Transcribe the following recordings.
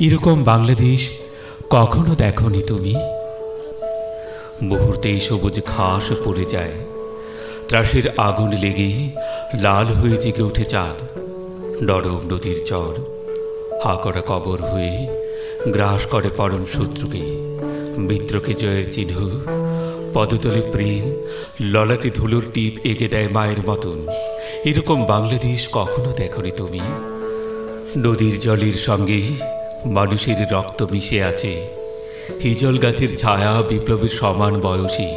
এরকম বাংলাদেশ কখনো দেখনি তুমি। মুহূর্তেই সবুজ ঘাস পড়ে যায়, ত্রাসের আগুন লেগে লাল হয়ে জেগে ওঠে চাঁদ। নরম নদীর চর হাকড়া কবর হয়ে গ্রাস করে পরম শত্রুকে, মিত্রকে জয়ের চিহ্ন। পদতলে প্রেম, ললাটে ধুলোর টিপ এঁকে দেয় মায়ের মতন। এরকম বাংলাদেশ কখনো দেখনি তুমি। নদীর জলের সঙ্গে মানুষের রক্ত মিশে আছে, হিজল গাছের ছায়া বিপ্লবের সমান বয়সী।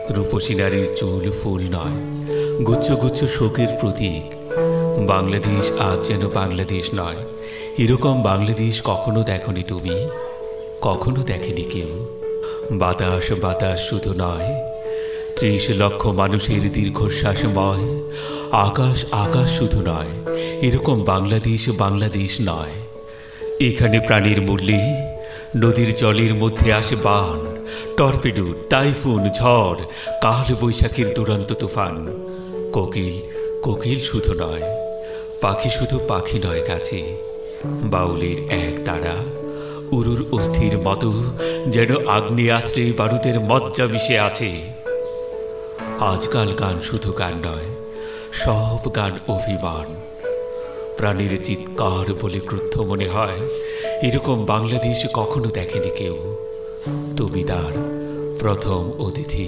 রূপসী নারীর চুল ফুল নয়, গুচ্ছ গুচ্ছ শোকের প্রতীক। বাংলাদেশ আজ যেন বাংলাদেশ নয়। এরকম বাংলাদেশ কখনো দেখনি তুমি, কখনো দেখেনি কেউ। বাতাস বাতাস শুধু নয়, ৩০ লক্ষ মানুষের দীর্ঘশ্বাসময়। আকাশ আকাশ শুধু নয়, এরকম বাংলাদেশ বাংলাদেশ নয়। এখানে প্রাণীর মূল্যে নদীর জলের মধ্যে আসে বান, টর্পেডো, টাইফুন, ঝড়, কাল বৈশাখীর দুরন্ত তুফান। কোকিল কোকিল শুধু নয়, পাখি শুধু পাখি নয় গাছে। বাউলের এক তারা উরুর অস্থির মতো যেন আগ্নেয়াস্ত্রে বারুদের মজ্জা মিশে আছে। আজকাল গান শুধু গান নয়, সব গান অভিমান। প্রাণীর চিৎকার বলে ক্রুদ্ধ মনে হয়। এরকম বাংলাদেশ কখনো দেখেনি কেউ। তুমি তার প্রথম অতিথি।